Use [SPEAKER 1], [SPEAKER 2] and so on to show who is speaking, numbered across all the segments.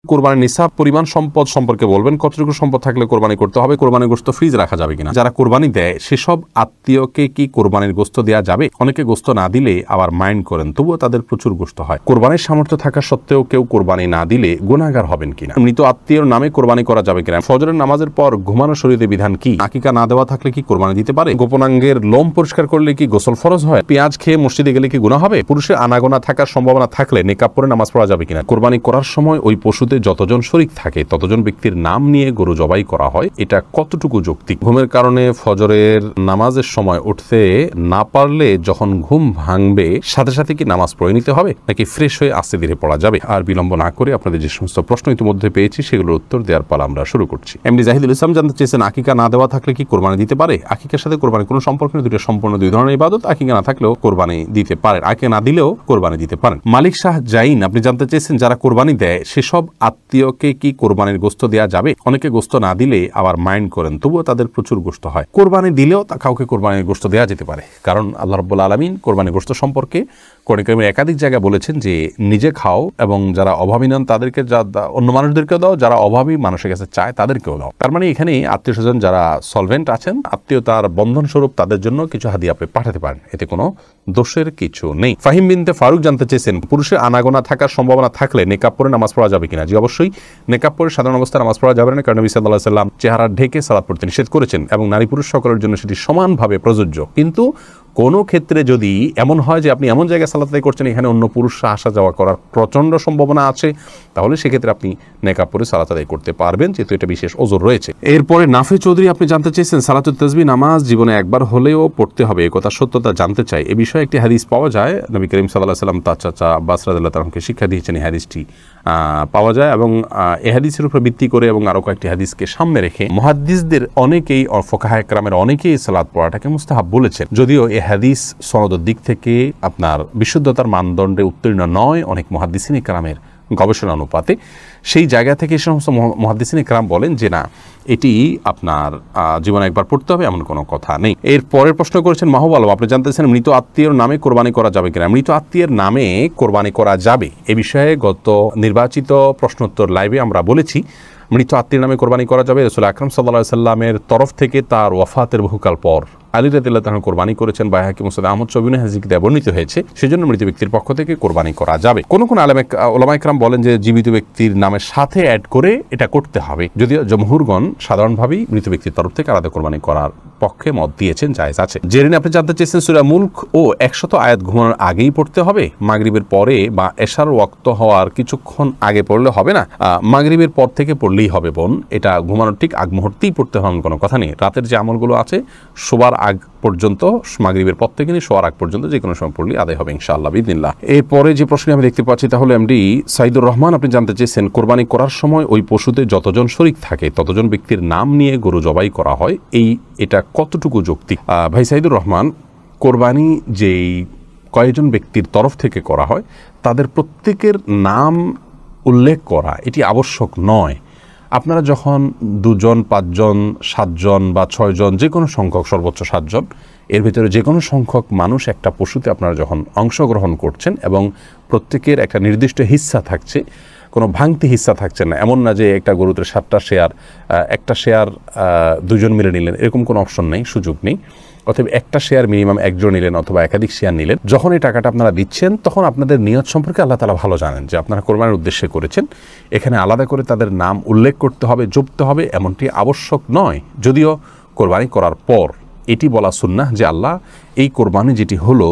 [SPEAKER 1] কোরবানির নিসাব পরিমাণ সম্পদ সম্পর্কে বলবেন, কতটুকু সম্পদ থাকলে কোরবানি করতে হবে, কোরবানির গোশত ফ্রিজ রাখা যাবে কিনা, যারা কোরবানি দেয় সেসব আত্মীয়কে কি কোরবানির গোশত দেওয়া যাবে? অনেকে গোশত না দিলে আবার মাইন্ড করেন, তবুও তাদের প্রচুর গোশত হয়। কোরবানির সামর্থ্য থাকা সত্ত্বেও কেউ কোরবানি না দিলে গুনাহগার হবেন কিনা, মৃত আত্মীয়র নামে কোরবানি করা যাবে কিনা, ফজরের নামাজের পর ঘুমানো শরীয়তে বিধান কি, আকিকা না দেওয়া থাকলে কি কোরবানি দিতে পারে, গোপনাঙ্গের লোম পরিষ্কার করলে কি গোসল ফরজ হয়, পেঁয়াজ খেয়ে মসজিদে গেলে কি গুনাহ হবে, পুরুষের আনাগোনা থাকার সম্ভাবনা থাকলে নেকাব পরে নামাজ পড়া যাবে কিনা, কোরবানি করার সময় ওই পশুতে যতজন শরীক থাকে ততজন ব্যক্তির নাম নিয়ে গরু জবাই করা হয়, এটা কতটুকু যৌক্তিক, ঘুমের কারণে ফজরের নামাজের সময় উঠতে না পারলে যখন ঘুম ভাঙবে সাথে সাথে কি নামাজ পড়ে নিতে হবে, নাকি ফ্রেশ হয়ে আস্তে ধীরে পড়া যাবে? আর বিলম্ব না করে আপনাদের যে সমস্ত প্রশ্ন ইতিমধ্যে পেয়েছি সেগুলোর উত্তর দেওয়ার পালা আমরা শুরু করছি। এমডি জাহিদুল ইসলাম জানতে চেয়েছেন, আকিকা না দেওয়া থাকলে কি কোরবানি দিতে পারে? আকিকার সাথে কোরবানি কোনো সম্পর্ক নেই, দুটো সম্পূর্ণ দুই ধরনের ইবাদত। আকিকা না থাকলেও কোরবানি দিতে পারেন, আকিকা না দিলেও কোরবানি দিতে পারেন। মালিক শাহ জাইন আপনি জানতে চেয়েছেন, যারা কোরবানি দেয় সেসব আত্মীয়কে কি কোরবানির গোশত দেওয়া যাবে? অনেকে গোশত না দিলে আবার মাইন্ড করেন, তবুও তাদের প্রচুর গোশত হয়। কোরবানি দিলেও কাউকে কোরবানির গোশত দেওয়া যেতে পারে, কারণ আল্লাহ রাব্বুল আলামিন কোরবানির গোশত সম্পর্কে কোরআন কারীমের একাধিক জায়গায় বলেছেন যে নিজে খাও এবং যারা অভাবী নন তাদেরকে, অন্য মানুষদেরকেও দাও, যারা অভাবী মানুষের কাছে চায় তাদেরকেও দাও। তার মানে এখানে আত্মীয় স্বজন যারা সলভেন্ট আছেন, আত্মীয়তার বন্ধন স্বরূপ তাদের জন্য কিছু হাদিয়া আপনি পাঠাতে পারেন, এতে কোনো দোষের কিছু নেই। ফাহিম বিনতে ফারুক জানতে চেয়েছেন, পুরুষের আনাগোনা থাকার সম্ভাবনা থাকলে নেকাব পরে নামাজ পড়া যাবে কিনা? জি অবশ্যই, নেকাব পরে সাধারণ অবস্থায় নামাজ পড়া যাবে না, কারণ নবী সাল্লাল্লাহু আলাইহি ওয়াসাল্লাম চেহারা ঢেকে সালাত পড়তে নিষেধ করেছেন এবং নারী পুরুষ সকলের জন্য সেটি সমানভাবে প্রযোজ্য। কিন্তু কোনো ক্ষেত্রে যদি এমন হয় যে আপনি এমন জায়গায় সালাত আদায় করছেন এখানে অন্য পুরুষরা আসা যাওয়া করার প্রচণ্ড সম্ভাবনা আছে, তাহলে সেক্ষেত্রে আপনি নেকাব পরে সালাত আদায় করতে পারবেন, যেহেতু এটা বিশেষ ওজর রয়েছে। এরপরে নাফে চৌধুরী আপনি জানতে চেয়েছেন, সালাতুত তাসবিহ নামাজ জীবনে একবার হলেও পড়তে হবে, এ কথা সত্যতা জানতে চাই। এ বিষয়ে একটি হাদিস পাওয়া যায়, নবী করিম সাল্লাল্লাহু আলাইহি ওয়াসাল্লাম তার চাচা আব্বাস রাদিয়াল্লাহু তাআলা আনহুকে শিক্ষা দিয়েছেন, এই হাদিসটি পাওয়া যায় এবং এই হাদিসের উপর ভিত্তি করে এবং আরও কয়েকটি হাদিসকে সামনে রেখে মুহাদ্দিসদের অনেকেই, ফুকাহায়ে কেরামের অনেকেই সালাত পড়াটাকে মুস্তাহাব বলেছেন, যদিও এই হাদিস সনদের দিক থেকে আপনার বিশুদ্ধতার মানদণ্ডে উত্তীর্ণ নয়। অনেক মুহাদ্দিসিনে কেরামের গবেষণা অনুপাতে সেই জায়গা থেকে এই সমস্ত মুহাদ্দিসিনে কেরাম বলেন যে না, এটি আপনার জীবনে একবার পড়তে হবে এমন কোনো কথা নেই। এর পরের প্রশ্ন করেছেন মাহবুব আলম, আপনি জানতেছেন মৃত আত্মীয়র নামে কোরবানি করা যাবে কিনা? মৃত আত্মীয়ের নামে কোরবানি করা যাবে, এ বিষয়ে গত নির্বাচিত প্রশ্নোত্তর লাইভে আমরা বলেছি মৃত আত্মীয়ের নামে কোরবানি করা যাবে। রাসূল আকরাম সাল্লাল্লাহু আলাইহি সাল্লামের তরফ থেকে তার ওয়াফাতের বহুকাল পর আলী রাদিয়াল্লাহু তাআলা কোরবানি করেছেন, বাইহাকি মুসনাদ আহমদ শবিনে হাদিস দিয়ে বর্ণিত হয়েছে, সেজন্য মৃত ব্যক্তির পক্ষ থেকে কোরবানি করা যাবে। কোন কোন উলামা ইকরাম বলেন যে জীবিত ব্যক্তির নামের সাথে অ্যাড করে এটা করতে হবে, যদিও জমহুরগণ সাধারণভাবেই মৃত ব্যক্তির তরফ থেকে আলাদা কোরবানি করার পক্ষে মত দিয়েছেন, জায়েজ আছে। জেরিন আপনি জানতে চেয়েছেন, সূরা মুলক ও 100 আয়াত ঘুমানোর আগেই পড়তে হবে, মাগরিবের পরে বা এশার ওয়াক্ত হওয়ার কিছুক্ষণ আগে পড়লে হবে না? মাগরিবের পর থেকে পড়লেই হবে বোন, এটা ঘুমানোর ঠিক আগ মুহূর্তেই পড়তে হবে কোনো কথা নেই। রাতের যে আমলগুলো আছে শোবার আগ পর্যন্ত, মাগরিবের পর থেকে নিয়ে শোয়ার আগ পর্যন্ত যে কোনো সময় পড়লে আদায় হবে ইনশাআল্লাহ বিইذনিল্লাহ। এরপরে যে প্রশ্ন আমি দেখতে পাচ্ছি তাহলে এমডি সাইদুর রহমান আপনি জানতে চেয়েছেন, কোরবানি করার সময় ওই পশুতে যতজন শরীক থাকে ততজন ব্যক্তির নাম নিয়ে গরু জবাই করা হয়, এটা কতটুকু যৌক্তিক? ভাই সাইদুর রহমান, কোরবানি যেই কয়েকজন ব্যক্তির তরফ থেকে করা হয় তাদের প্রত্যেকের নাম উল্লেখ করা এটি আবশ্যক নয়। আপনারা যখন 2 জন 5 জন 7 জন বা 6 জন যে কোনো সংখ্যক, সর্বোচ্চ 7 জন, এর ভিতরে যে কোনো সংখ্যক মানুষ একটা পশুতে আপনারা যখন অংশগ্রহণ করছেন এবং প্রত্যেকের একটা নির্দিষ্ট হিস্সা থাকছে, কোনো ভাঙতি হিস্সা থাকছে না, এমন না যে একটা গরুতে 7টা শেয়ার, একটা শেয়ার 2 জন মিলে নিলেন, এরকম কোনো অপশন নেই, সুযোগ নেই। অথবা একটা শেয়ার মিনিমাম 1 জন নিলেন অথবা একাধিক শেয়ার নিলেন। যখন এই টাকাটা আপনারা দিচ্ছেন তখন আপনাদের নিয়ত সম্পর্কে আল্লাহ তাআলা ভালো জানেন যে আপনারা কোরবানির উদ্দেশ্যে করেছেন। এখানে আলাদা করে তাদের নাম উল্লেখ করতে হবে, জপতে হবে এমনটি আবশ্যক নয়। যদিও কোরবানি করার পর এটি বলা সুন্নাহ যে আল্লাহ এই কোরবানি যেটি হলো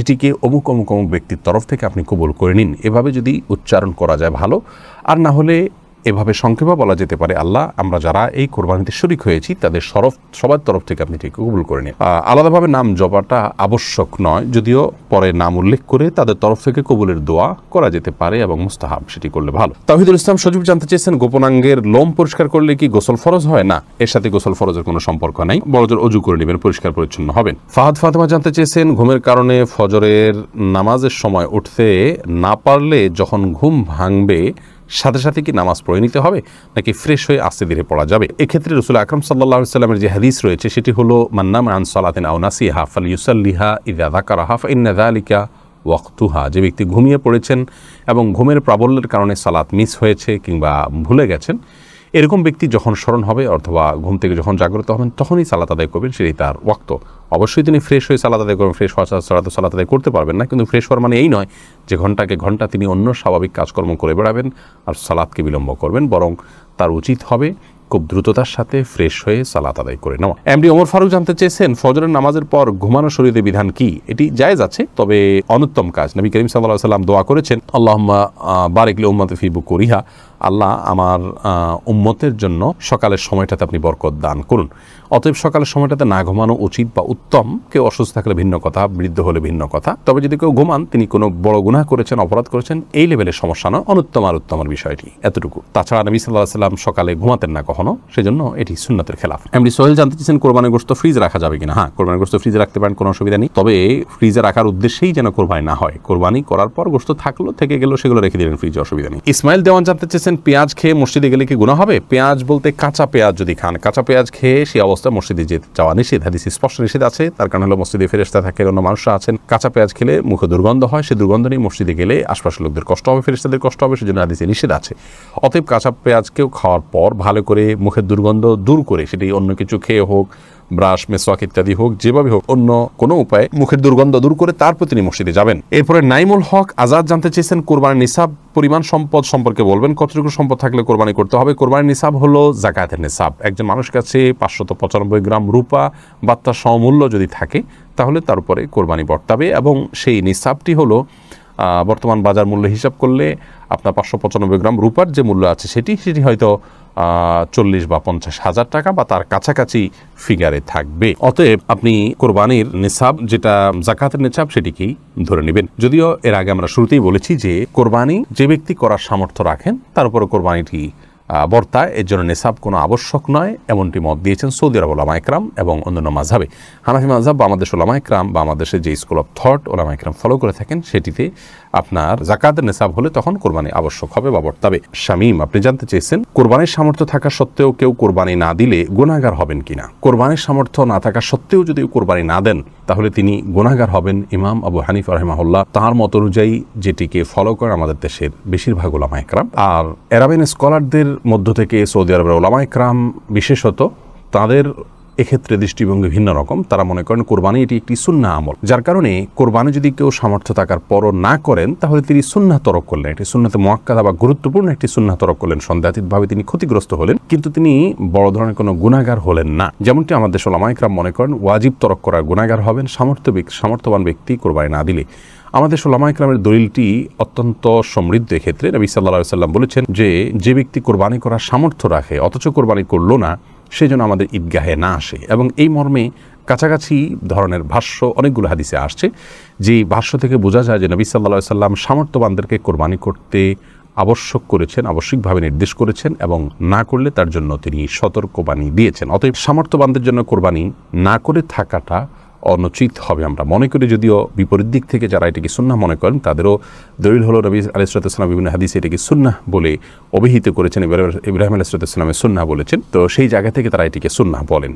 [SPEAKER 1] এটিকে অমুক অমুক অমুক ব্যক্তির তরফ থেকে আপনি কবুল করে নিন, এভাবে যদি উচ্চারণ করা যায় ভালো। আর না হলে এভাবে সংক্ষেপে বলা যেতে পারে, আল্লাহ আমরা যারা এই কোরবানিতে শরীক হয়েছি তাদের সবার তরফ থেকে আপনি ঠিক কবুল করে নিন। আলাদাভাবে নাম জপাটা আবশ্যক নয়, যদিও পরে নাম উল্লেখ করে তাদের তরফ থেকে কবুলের দোয়া করা যেতে পারে এবং মুস্তাহাব, সেটি করলে ভালো। তাওহিদুল ইসলাম সজীব জানতে চেয়েছেন, গোপনাঙ্গের লোম পরিষ্কার করলে কি গোসল ফরজ হয়? না, এর সাথে গোসল ফরজের কোনো সম্পর্ক নাই, বড়জোর অজু করে নেবেন, পরিষ্কার পরিচ্ছন্ন হবেন। ফাহাদ ফাতেমা জানতে চেয়েছেন, ঘুমের কারণে ফজরের নামাজের সময় উঠতে না পারলে যখন ঘুম ভাঙবে সাথে সাথে কি নামাজ পড়ে নিতে হবে, নাকি ফ্রেশ হয়ে আস্তে ধীরে পড়া যাবে? এক্ষেত্রে রাসূল আকরাম সাল্লাল্লাহু আলাইহি ওয়াসাল্লামের যে হাদিস রয়েছে সেটি হলো, মান নামা আন সালাতিন আও নাসিহা ফালইউসাল্লিহা ইযা যাকারাহা ফাইন্না যালিকা ওয়াক্তুহা, যে ব্যক্তি ঘুমিয়ে পড়েছেন এবং ঘুমের প্রাবল্যের কারণে সালাত মিস হয়েছে কিংবা ভুলে গেছেন, এরকম ব্যক্তি যখন স্মরণ হবে অথবা ঘুম থেকে যখন জাগ্রত হবেন তখনই সালাত আদায় করবেন, সেটাই তার ওয়াক্ত। অবশ্যই তিনি ফ্রেশ হয়ে সালাত আদায় করবেন, ফ্রেশ হওয়া ছাড়া তো সালাত আদায় করতে পারবেন না, কিন্তু ফ্রেশ হওয়ার মানে এই নয় যে ঘন্টাকে ঘন্টা তিনি অন্য স্বাভাবিক কাজকর্ম করে বেড়াবেন আর সালাতকে বিলম্ব করবেন, বরং তার উচিত হবে খুব দ্রুততার সাথে ফ্রেশ হয়ে সালাত আদায় করে নেওয়া। এমডি ওমর ফারুক জানতে চেয়েছেন, ফজরের নামাজের পর ঘুমানো শরীয়তের বিধান কি? এটি জায়েজ আছে, তবে অনুত্তম কাজ। নবী করিম সাল্লাল্লাহু আলাইহি ওয়াসাল্লাম দোয়া করেছেন, আল্লাহুম্মা বারিক লি উম্মতি ফি বুকুরিহা, আল্লাহ আমার উম্মতের জন্য সকালের সময়টাতে আপনি বরকত দান করুন। অতএব সকালের সময়টাতে না ঘুমানো উচিত বা উত্তম। কেউ অসুস্থ থাকলে ভিন্ন কথা, বৃদ্ধ হলে ভিন্ন কথা, তবে যদি কেউ ঘুমান তিনি কোনো বড় গুনাহ করেছেন, অপরাধ করেছেন, এই লেভেলের সমস্যা নয়, অনুত্তম আর উত্তমের বিষয়টি এতটুকু। তাছাড়া নবী সাল্লাল্লাহু আলাইহি ওয়াসাল্লাম সকালে ঘুমাতেন না কখনো, সেজন্য এটি সুন্নতের খেলাফ। এমডি সোহেল জানতে চেয়েছেন, কোরবানির গোশত ফ্রিজ রাখা যাবে কিনা? হ্যাঁ, কোরবানির গোশত ফ্রিজে রাখতে পারেন, কোনো অসুবিধা নেই, তবে ফ্রিজে রাখার উদ্দেশ্যেই যেন কোরবানি না হয়। কোরবানি করার পর গোশত থাকলো, থেকে গেল, সেগুলো রেখে দিলেন ফ্রিজে, অসুবিধা নেই। ইসমাইল দেওয়ান জানতে চেয়েছেন, পেঁয়াজ খেয়ে মসজিদে গেলে কি গুনাহ হবে? পেঁয়াজ বলতে কাঁচা পেঁয়াজ যদি খান, কাঁচা পেঁয়াজ খেয়ে সেই অবস্থায় মসজিদে যাওয়া নিষেধ, হাদিসে স্পষ্ট নিষেধ আছে। তার কারণ হলো মসজিদে ফেরেশতা থাকে, অন্য মানুষরা আছেন, কাঁচা পেঁয়াজ খেলে মুখে দুর্গন্ধ হয়, সেই দুর্গন্ধ নিয়ে মসজিদে গেলে আশপাশের লোকদের কষ্ট হবে, ফেরেশতাদের কষ্ট হবে, সেজন্য হাদিসে নিষেধ আছে। অতএব কাঁচা পেঁয়াজকেও খাওয়ার পর ভালো করে মুখের দুর্গন্ধ দূর করে, সেটি অন্য কিছু খেয়ে হোক, ব্রাশ, মেসওয়াক ইত্যাদি হোক, যেভাবে হোক, অন্য কোনো উপায়ে মুখের দুর্গন্ধ দূর করে তারপর তিনি মসজিদে যাবেন। এরপরে নাইমুল হক আজাদ জানতে চেয়েছেন, কোরবানির নিসাব পরিমাণ সম্পদ সম্পর্কে বলবেন, কতটুকু সম্পদ থাকলে কোরবানি করতে হবে? কোরবানির নিসাব হলো যাকাতের নিসাব। একজন মানুষের কাছে 595 গ্রাম রূপা বা তার সমমূল্য যদি থাকে তাহলে তার উপরে কোরবানি বর্তাবে, এবং সেই নিসাবটি হলো বর্তমান বাজার মূল্য হিসাব করলে আপনার 595 গ্রাম রূপার যে মূল্য আছে সেটি হয়তো 40 বা 50 হাজার টাকা বা তার কাছাকাছি ফিগারে থাকবে। অতএব আপনি কোরবানির নিসাব, যেটা যাকাতের নিসাব, সেটিকেই ধরে নেবেন। যদিও এর আগে আমরা শুরুতেই বলেছি যে কোরবানি যে ব্যক্তি করার সামর্থ্য রাখেন তার উপরে কোরবানিটি বর্তায়, এর জন্য নিসাব কোনো আবশ্যক নয়, এমনটি মত দিয়েছেন সৌদি আরব ওলামা ইকরাম এবং অন্যান্য মাযহাবে। হানাফি মাযহাব বা আমাদের ওলামা ইকরাম বা আমাদের দেশে যে স্কুল অফ থট ওলামা ইকরাম ফলো করে থাকেন, সেটিতে আপনার যাকাতের নিসাব হলে তখন কোরবানি আবশ্যক হবে বা বর্তাবে। শামীম আপনি জানতে চেয়েছেন, কোরবানির সামর্থ্য থাকা সত্ত্বেও কেউ কোরবানি না দিলে গুনাহগার হবেন কিনা? কোরবানির সামর্থ্য না থাকা সত্ত্বেও যদি কোরবানি না দেন তাহলে তিনি গুনাহগার হবেন। ইমাম আবু হানিফা রাহিমাহুল্লাহ তাঁর মত অনুযায়ী যেটিকে ফলো করে আমাদের দেশের বেশিরভাগ ওলামা ইকরাম, আর আরাবিয়ান স্কলারদের মধ্য থেকে সৌদি আরবের ওলামা ইকরাম বিশেষত, তাদের এক্ষেত্রে দৃষ্টিভঙ্গি ভিন্ন রকম। তারা মনে করেন কোরবানি এটি একটি সুন্নাহ আমল, যার কারণে কোরবানি যদি কেউ সামর্থ্য থাকার পরও না করেন তাহলে তিনি সুন্নাহ তরক করলেন, এটি সুন্নাতে মুআক্কাদা বা গুরুত্বপূর্ণ একটি সুন্নাহ তরক করলেন, সন্দেহাতীতভাবে তিনি ক্ষতিগ্রস্ত হলেন, কিন্তু তিনি বড় ধরনের কোনো গুনাহগার হলেন না। যেমনটি আমাদের ওলামা ইকরাম মনে করেন ওয়াজিব তরক করার গুনাহগার হবেন সামর্থ্যবান ব্যক্তি কোরবানি না দিলে। আমাদের ওলামা ইকরামের দলিলটি অত্যন্ত সমৃদ্ধ। এক্ষেত্রে নবী সাল্লাল্লাহু আলাইহি ওয়াসাল্লাম বলেছেন যে ব্যক্তি কোরবানি করার সামর্থ্য রাখে অথচ কোরবানি করলো না, সেই জন্য আমাদের ঈদগাহে না আসে, এবং এই মর্মে কাছাকাছি ধরনের ভাষ্য অনেকগুলো হাদিসে আসছে, যে ভাষ্য থেকে বোঝা যায় যে নবী সাল্লাল্লাহু আলাইহি ওয়াসাল্লাম সামর্থ্যবানদেরকে কোরবানি করতে আবশ্যকভাবে নির্দেশ করেছেন, এবং না করলে তার জন্য তিনি সতর্কবাণী দিয়েছেন। অতএব সামর্থ্যবানদের জন্য কোরবানি না করে থাকাটা অনুচিত হবে আমরা মনে করি। যদিও বিপরীত দিক থেকে যারা এটাকে সুন্নাহ মনে করেন তাদেরও দলিল হলো নবী আলাইহিস সালাম বিভিন্ন হাদিসে এটাকে সুন্নাহ বলে অভিহিত করেছেন, ইব্রাহিম আলাইহিস সালামের সুন্নাহ বলেছেন, তো সেই জায়গা থেকে তারা এটিকে সুন্নাহ বলেন।